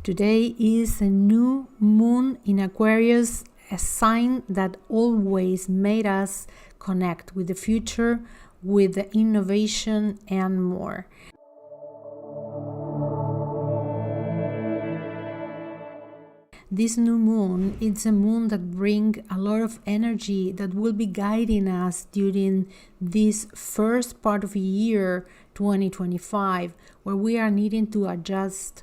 Today is a new moon in Aquarius, a sign that always made us connect with the future, with the innovation and more. This new moon, it's a moon that brings a lot of energy that will be guiding us during this first part of the year 2025, where we are needing to adjust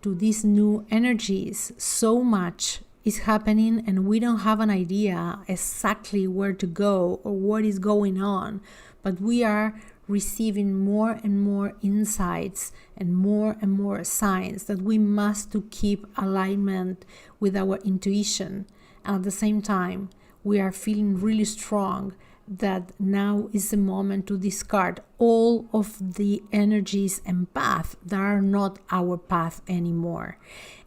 to these new energies. So much is happening and we don't have an idea exactly where to go or what is going on, but we are receiving more and more insights and more signs that we must to keep alignment with our intuition. And at the same time, we are feeling really strong that now is the moment to discard all of the energies and paths that are not our path anymore.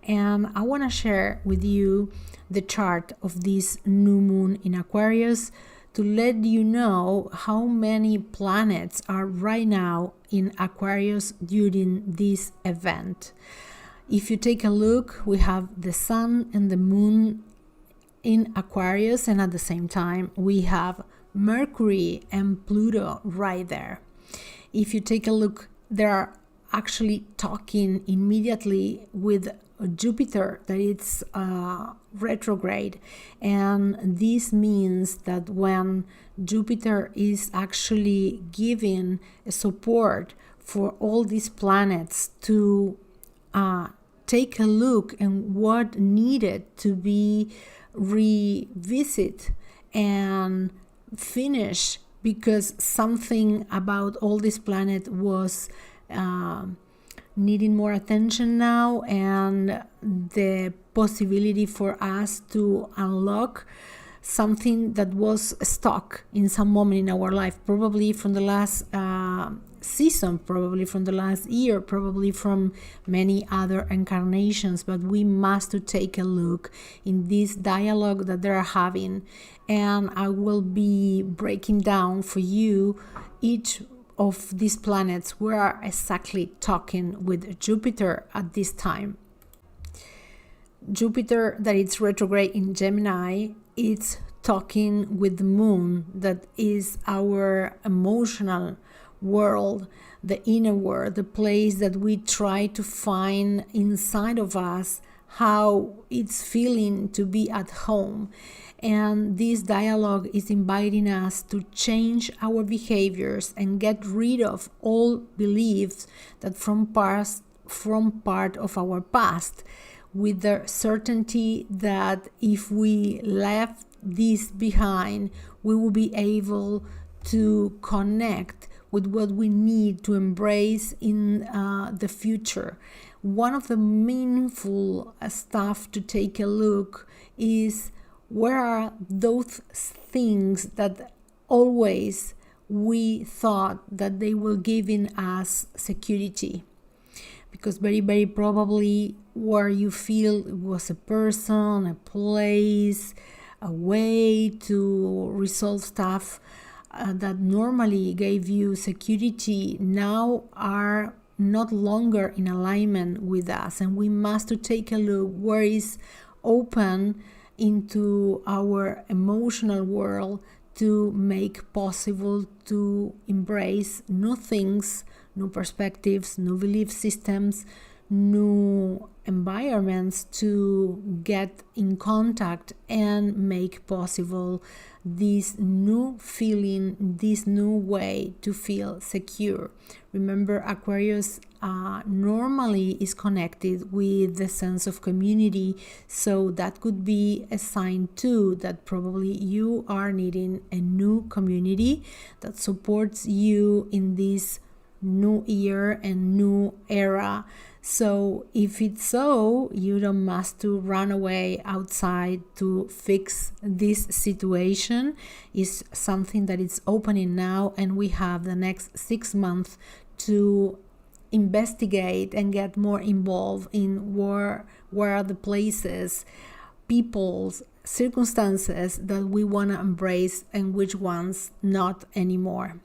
And I want to share with you the chart of this new moon in Aquarius to let you know how many planets are right now in Aquarius during this event. If you take a look, we have the sun and the moon in Aquarius, and at the same time we have Mercury and Pluto right there. If you take a look, they are actually talking immediately with Jupiter, that it's retrograde, and this means that when Jupiter is actually giving support for all these planets to take a look and what needed to be revisit and finish, because something about all this planet was needing more attention now, and the possibility for us to unlock something that was stuck in some moment in our life, probably from the last season, probably from the last year, probably from many other incarnations. But we must to take a look in this dialogue that they're having, and I will be breaking down for you each of these planets we are exactly talking with Jupiter at this time. Jupiter, that it's retrograde in Gemini, it's talking with the moon, that is our emotional world, the inner world, the place that we try to find inside of us how it's feeling to be at home. And this dialogue is inviting us to change our behaviors and get rid of all beliefs that from part of our past, with the certainty that if we left this behind, we will be able to connect with what we need to embrace in the future. One of the meaningful stuff to take a look is where are those things that always we thought that they were giving us security. Because very probably where you feel it was a person, a place, a way to resolve stuff that normally gave you security now are not longer in alignment with us, and we must to take a look where is open into our emotional world to make possible to embrace new things, new perspectives, new belief systems, new environments to get in contact and make possible this new feeling, this new way to feel secure. Remember, Aquarius normally is connected with the sense of community, so that could be a sign too that probably you are needing a new community that supports you in this new year and new era. So if it's so, you don't must to run away outside to fix this situation. It's something that is opening now, and we have the next 6 months to investigate and get more involved in where are the places, people's circumstances that we want to embrace and which ones not anymore.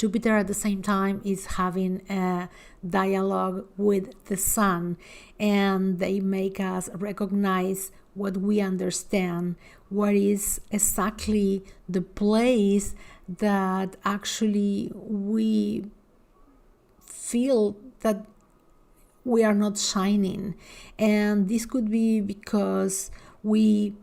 Jupiter at the same time is having a dialogue with the sun, and they make us recognize what we understand, what is exactly the place that actually we feel that we are not shining. And this could be because we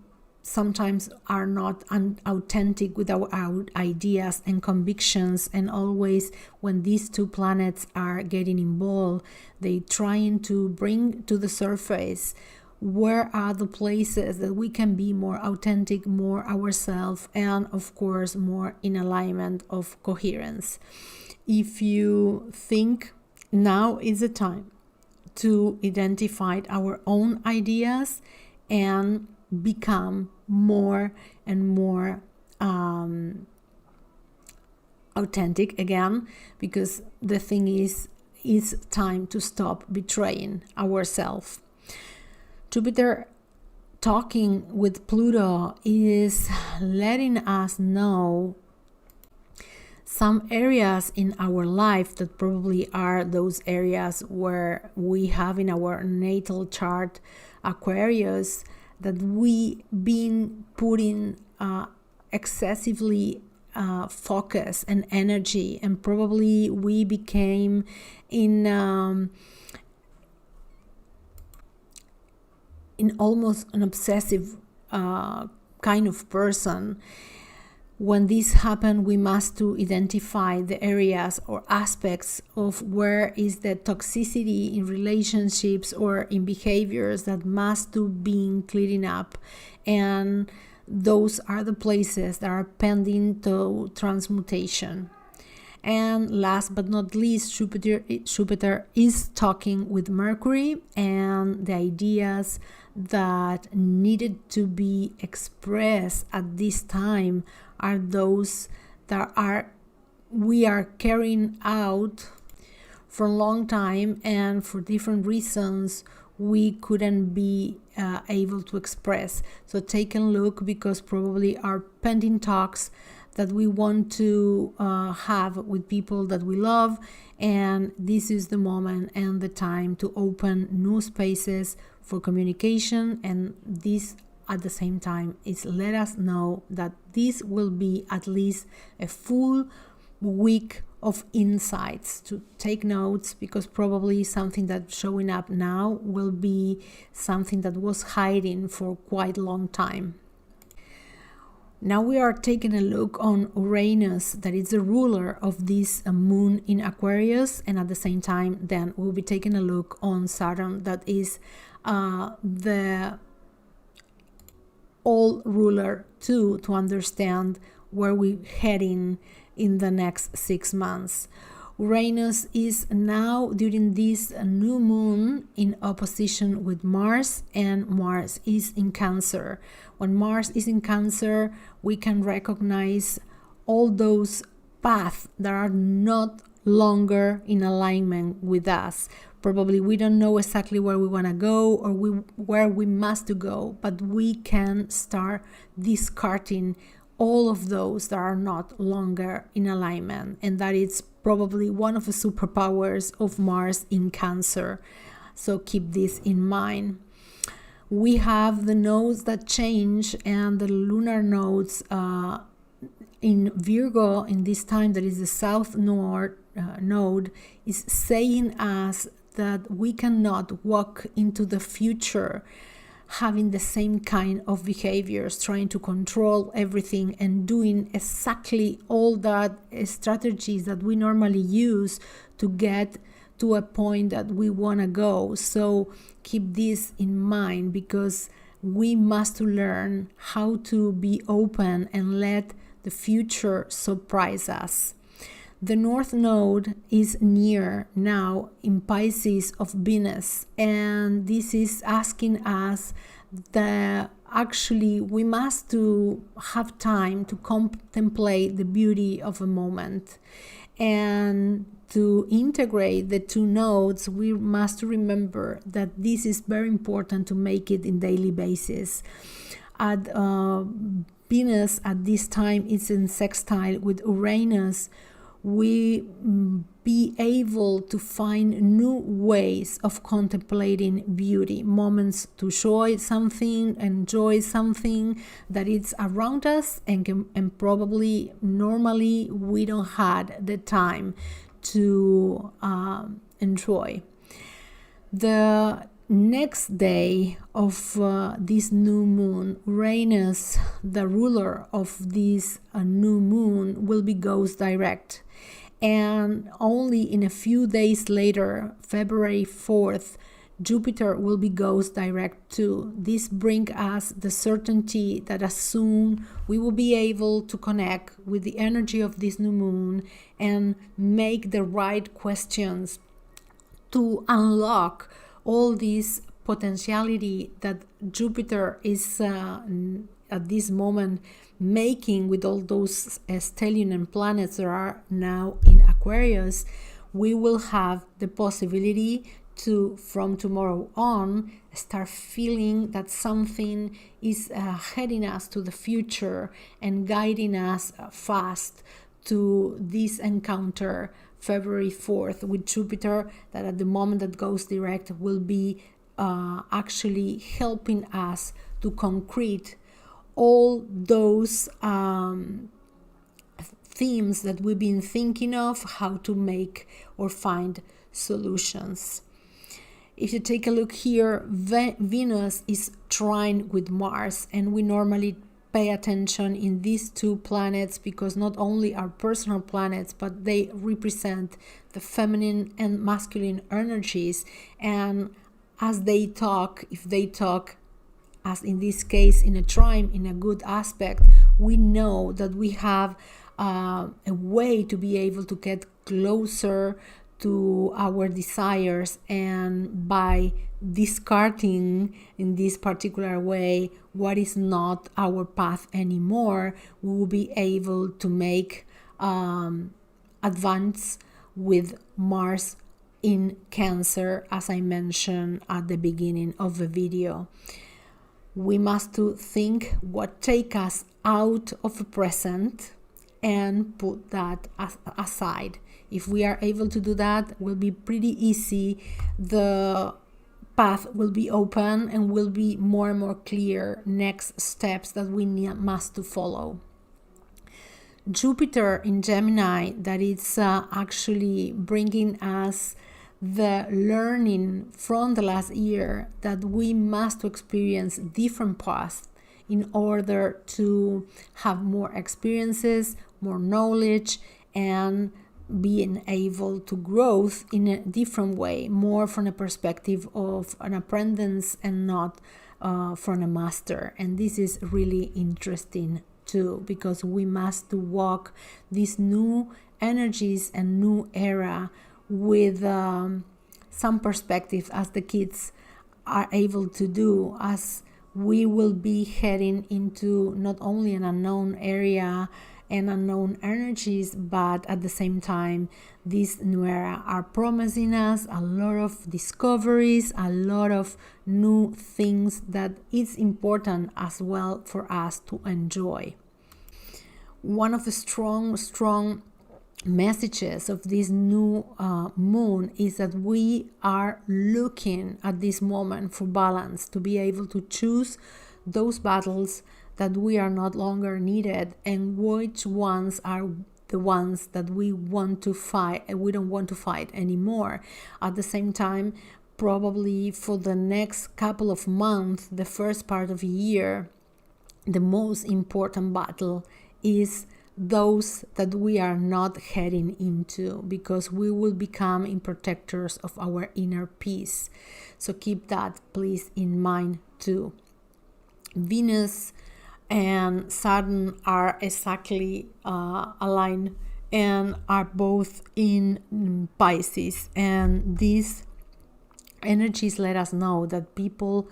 sometimes are not authentic with our ideas and convictions, and always when these two planets are getting involved, they trying to bring to the surface where are the places that we can be more authentic, more ourselves, and of course more in alignment of coherence. If you think now is the time to identify our own ideas and become more and more authentic again, because the thing is, it's time to stop betraying ourselves. Jupiter talking with Pluto is letting us know some areas in our life that probably are those areas where we have in our natal chart Aquarius, that we been putting excessively focus and energy, and probably we became in almost an obsessive kind of person. When this happens, we must to identify the areas or aspects of where is the toxicity in relationships or in behaviors that must to be clearing up, and those are the places that are pending to transmutation. And last but not least, Jupiter is talking with Mercury, and the ideas that needed to be expressed at this time are those that we are carrying out for a long time, and for different reasons we couldn't be able to express. So take a look, because probably our pending talks that we want to have with people that we love, and this is the moment and the time to open new spaces for communication. And this at the same time is let us know that this will be at least a full week of insights to take notes, because probably something that's showing up now will be something that was hiding for quite a long time. Now we are taking a look on Uranus, that is the ruler of this moon in Aquarius, and at the same time then we'll be taking a look on Saturn, that is the all ruler too, to understand where we're heading in the next 6 months. Uranus is now during this new moon in opposition with Mars, and Mars is in Cancer. When Mars is in Cancer, we can recognize all those paths that are not longer in alignment with us. Probably we don't know exactly where we want to go or where we must to go, but we can start discarding all of those that are not longer in alignment, and that is probably one of the superpowers of Mars in Cancer. So keep this in mind. We have the nodes that change, and the lunar nodes in Virgo in this time, that is the south node, is saying us that we cannot walk into the future having the same kind of behaviors, trying to control everything and doing exactly all that strategies that we normally use to get to a point that we want to go. So keep this in mind, because we must learn how to be open and let the future surprise us. The North Node is near now in Pisces of Venus, and this is asking us that actually we must to have time to contemplate the beauty of a moment. And to integrate the two nodes, we must remember that this is very important to make it in daily basis. At Venus at this time is in sextile with Uranus. we be able to find new ways of contemplating beauty, moments to enjoy something that is around us, and probably normally we don't had the time to enjoy. The next day of this new moon, Uranus, the ruler of this new moon, will be goes direct. And only in a few days later, February 4th, Jupiter will be goes direct too. This brings us the certainty that as soon we will be able to connect with the energy of this new moon and make the right questions to unlock all this potentiality that Jupiter is at this moment making with all those stellium and planets that are now in Aquarius. We will have the possibility to, from tomorrow on, start feeling that something is heading us to the future and guiding us fast to this encounter February 4th with Jupiter, that at the moment that goes direct will be actually helping us to concrete all those themes that we've been thinking of, how to make or find solutions. If you take a look here, Venus is trine with Mars, and we normally pay attention in these two planets because not only are personal planets, but they represent the feminine and masculine energies. And as they talk, if they talk, as in this case, in a trine, in a good aspect, we know that we have a way to be able to get closer to our desires, and by discarding in this particular way what is not our path anymore, we will be able to make advance with Mars in Cancer, as I mentioned at the beginning of the video. We must to think what take us out of the present and put that aside. If we are able to do that, it will be pretty easy. The path will be open and will be more and more clear next steps that we must to follow. Jupiter in Gemini, that is actually bringing us the learning from the last year that we must experience different paths in order to have more experiences, more knowledge, and being able to grow in a different way, more from a perspective of an apprentice and not from a master. And this is really interesting too, because we must walk these new energies and new era with some perspective, as the kids are able to do, as we will be heading into not only an unknown area and unknown energies, but at the same time, this new era are promising us a lot of discoveries, a lot of new things that is important as well for us to enjoy. One of the strong messages of this new moon is that we are looking at this moment for balance, to be able to choose those battles that we are not longer needed, and which ones are the ones that we want to fight and we don't want to fight anymore. At the same time, probably for the next couple of months, the first part of the year, the most important battle is those that we are not heading into, because we will become in protectors of our inner peace. So keep that please in mind too. Venus and Saturn are exactly aligned and are both in Pisces, and these energies let us know that people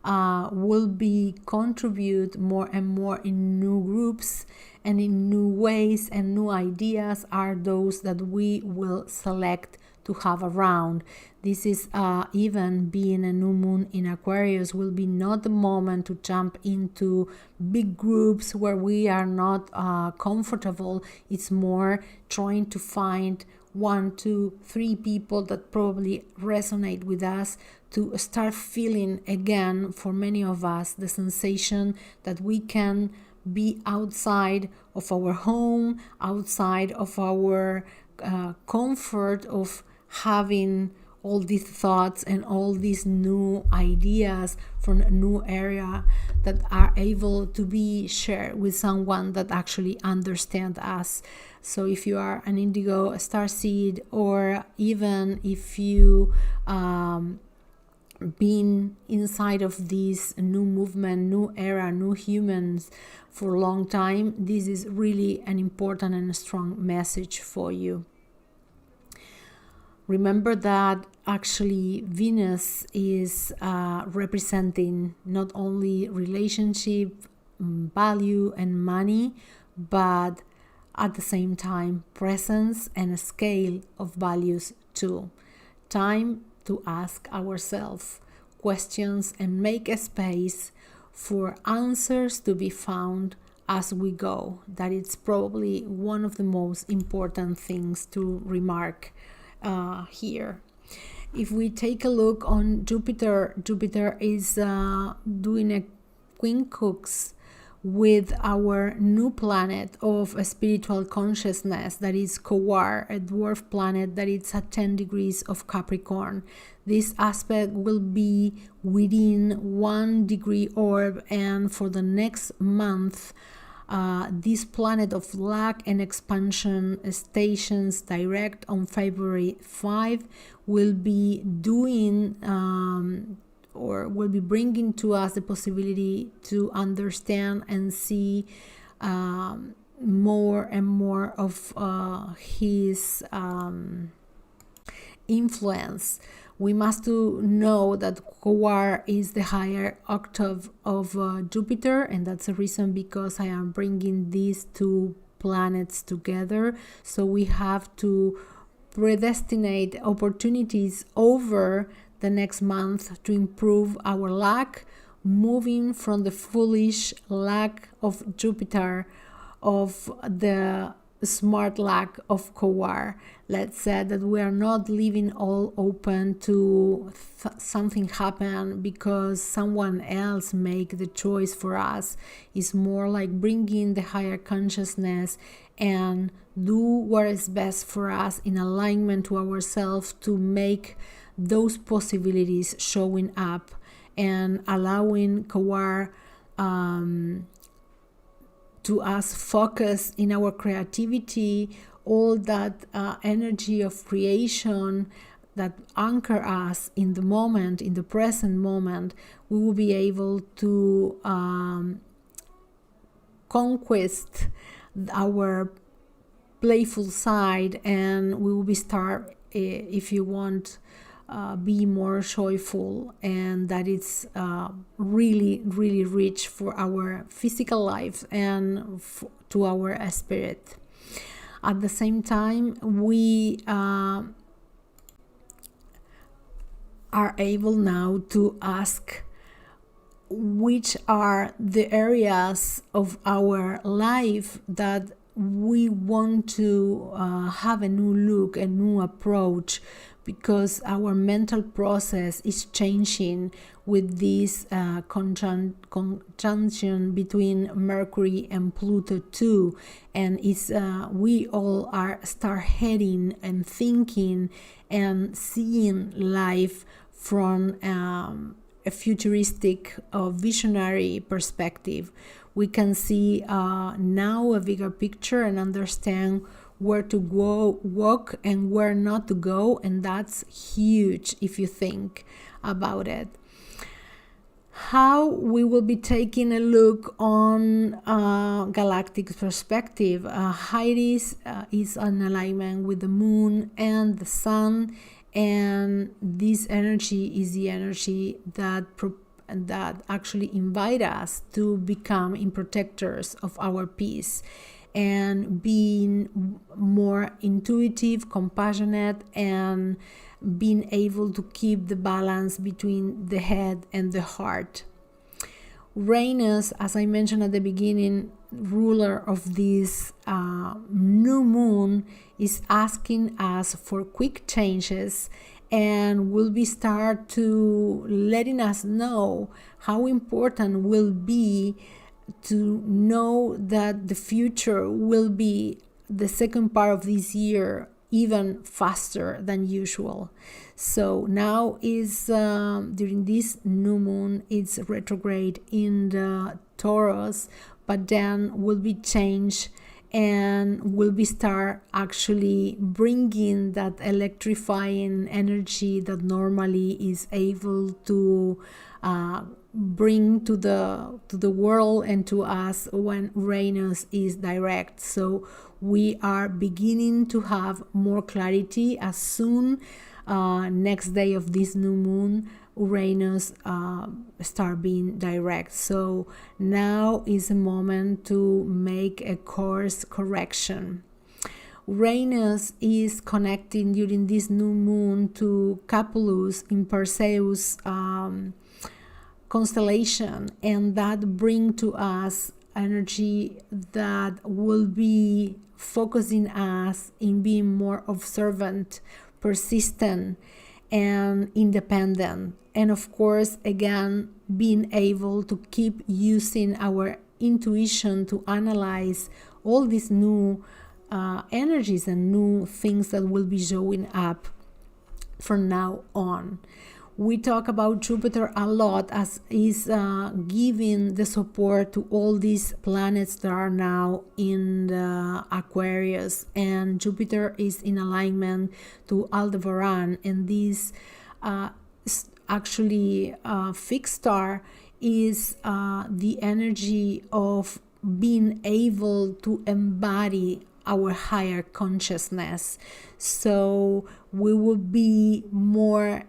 will be contribute more and more in new groups and in new ways, and new ideas are those that we will select to have around. This is even being a new moon in Aquarius will be not the moment to jump into big groups where we are not comfortable. It's more trying to find 1, 2, 3 people that probably resonate with us to start feeling again, for many of us, the sensation that we can be outside of our home, outside of our comfort of having all these thoughts and all these new ideas from a new area that are able to be shared with someone that actually understands us. So if you are an indigo, a starseed, or even if you been inside of this new movement, new era, new humans for a long time, this is really an important and strong message for you. Remember that actually Venus is representing not only relationship, value, and money, but at the same time presence and a scale of values too. Time to ask ourselves questions and make a space for answers to be found as we go. That is probably one of the most important things to remark here. If we take a look on Jupiter, Jupiter is doing a quincunx with our new planet of a spiritual consciousness, that is Quar, a dwarf planet that is at 10 degrees of Capricorn. This aspect will be within 1 degree orb, and for the next month, this planet of lack and expansion stations direct on February 5 will be doing or will be bringing to us the possibility to understand and see more and more of his influence. We must know that Quar is the higher octave of Jupiter, and that's the reason because I am bringing these two planets together. So we have to predestinate opportunities over the next month to improve our luck, moving from the foolish luck of Jupiter of the smart luck of Quar. Let's say that we are not leaving all open to something happen because someone else make the choice for us. It's more like bringing the higher consciousness and do what is best for us in alignment to ourselves to make those possibilities showing up and allowing Quar to us focus in our creativity, all that energy of creation that anchor us in the moment, in the present moment. We will be able to conquest our playful side, and we will be start, if you want, be more joyful, and that it's really rich for our physical life and to our spirit. At the same time, we are able now to ask which are the areas of our life that we want to have a new look, a new approach, because our mental process is changing with this conjunction between Mercury and Pluto too, and it's we all are start heading and thinking and seeing life from a futuristic visionary perspective. We can see now a bigger picture and understand where to go, walk, and where not to go, and that's huge if you think about it. How we will be taking a look on galactic perspective. Iris is an alignment with the moon and the sun, and this energy is the energy that actually invite us to become in protectors of our peace. and being more intuitive, compassionate, and being able to keep the balance between the head and the heart. Uranus, as I mentioned at the beginning, ruler of this new moon, is asking us for quick changes and will be start to letting us know how important will be to know that the future will be the second part of this year even faster than usual. So now is during this new moon, it's retrograde in the Taurus, but then will be changed and will be start actually bringing that electrifying energy that normally is able to bring to the world and to us when Uranus is direct. So we are beginning to have more clarity as soon next day of this new moon Uranus start being direct. So now is a moment to make a course correction. Uranus is connecting during this new moon to Capulus in Perseus constellation, and that bring to us energy that will be focusing us in being more observant, persistent, and independent. And of course, again, being able to keep using our intuition to analyze all these new energies and new things that will be showing up from now on. We talk about Jupiter a lot as is giving the support to all these planets that are now in the Aquarius, and Jupiter is in alignment to Aldebaran, and this actually fixed star is the energy of being able to embody our higher consciousness. So we will be more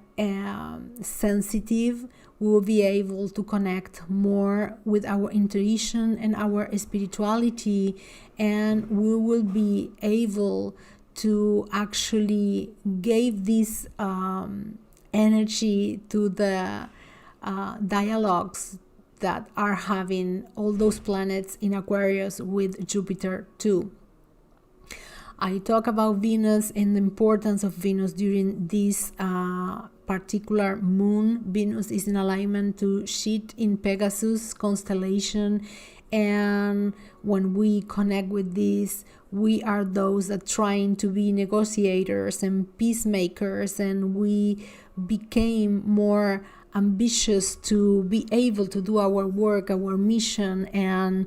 sensitive, we will be able to connect more with our intuition and our spirituality, and we will be able to actually give this energy to the dialogues that are having all those planets in Aquarius with Jupiter too. I talk about Venus and the importance of Venus during this particular moon. Venus is in alignment to Shet in Pegasus constellation, and when we connect with this, we are those that trying to be negotiators and peacemakers, and we became more ambitious to be able to do our work, our mission, and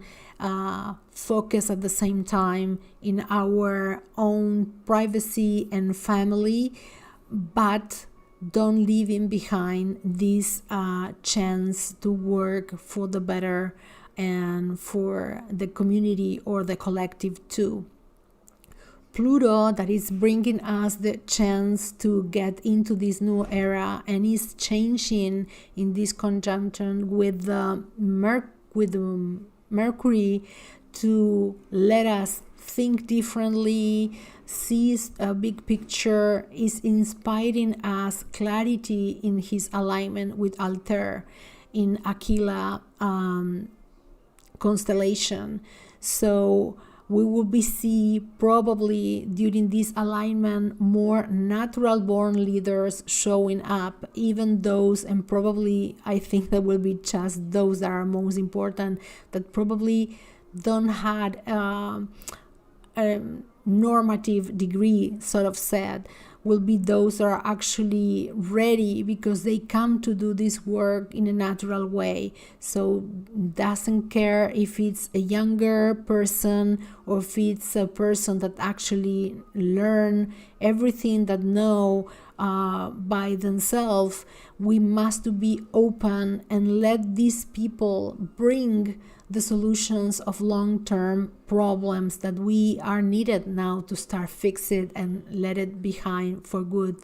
focus at the same time in our own privacy and family, but don't leaving behind this chance to work for the better and for the community or the collective too. Pluto, that is bringing us the chance to get into this new era and is changing in this conjunction with the Mercury to let us think differently, sees a big picture, is inspiring us clarity in his alignment with Altair in Aquila constellation. So we will be see probably during this alignment more natural born leaders showing up, even those, and probably I think that will be just those that are most important, that probably don't had a normative degree, sort of said, will be those that are actually ready because they come to do this work in a natural way. So doesn't care if it's a younger person or if it's a person that actually learn everything that know by themselves. We must be open and let these people bring the solutions of long-term problems that we are needed now to start fix it and let it behind for good.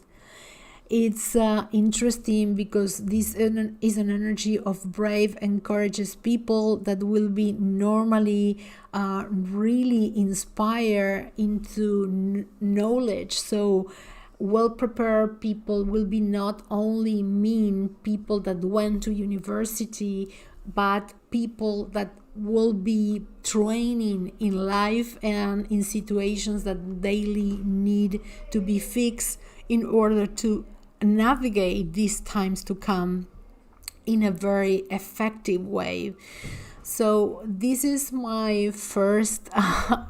It's interesting because this is an energy of brave and courageous people that will be normally really inspired into knowledge. So well-prepared people will be not only mean people that went to university, but people that will be training in life and in situations that daily need to be fixed in order to navigate these times to come in a very effective way. So this is my first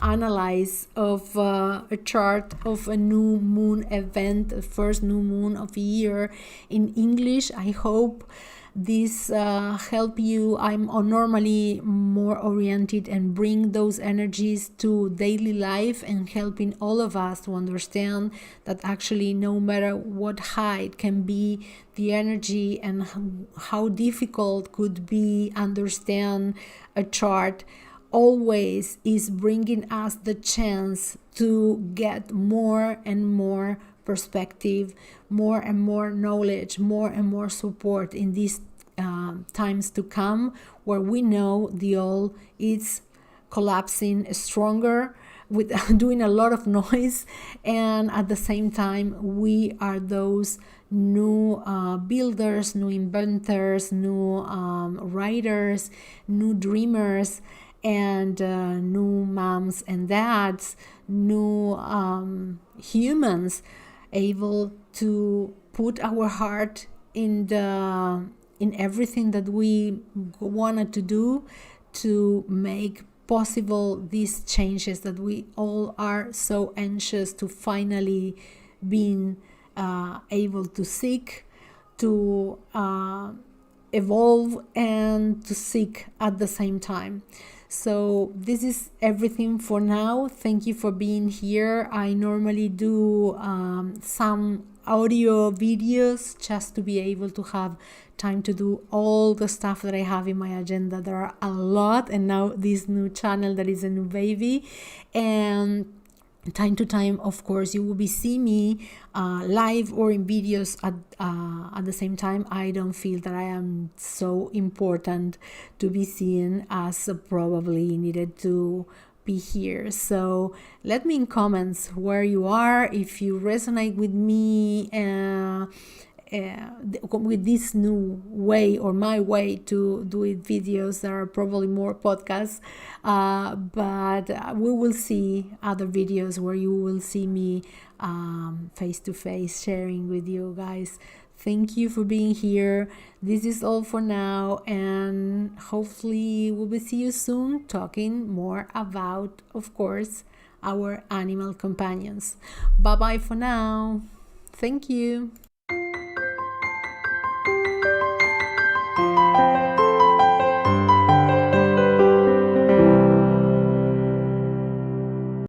analyze of a chart of a new moon event, the first new moon of the year in English. I hope this help you. I'm normally more oriented and bring those energies to daily life and helping all of us to understand that actually no matter what height can be the energy and how difficult could be understand a chart, always is bringing us the chance to get more and more perspective, more and more knowledge, more and more support in these times to come, where we know the all is collapsing stronger with doing a lot of noise, and at the same time we are those new builders, new inventors, new writers, new dreamers, and new moms and dads, new humans, able to put our heart in everything that we wanted to do to make possible these changes that we all are so anxious to finally being able to seek, to evolve, and to seek at the same time. So this is everything for now. Thank you for being here. I normally do some audio videos just to be able to have time to do all the stuff that I have in my agenda. There are a lot, and now this new channel that is a new baby, and time to time, of course, you will be seeing me live or in videos at the same time. I don't feel that I am so important to be seen as probably needed to be here. So let me in comments where you are, if you resonate with me with this new way or my way to do it videos. There are probably more podcasts, but we will see other videos where you will see me face to face sharing with you guys. Thank you for being here. This is all for now, and hopefully we will see you soon talking more about, of course, our animal companions. Bye bye for now. Thank you.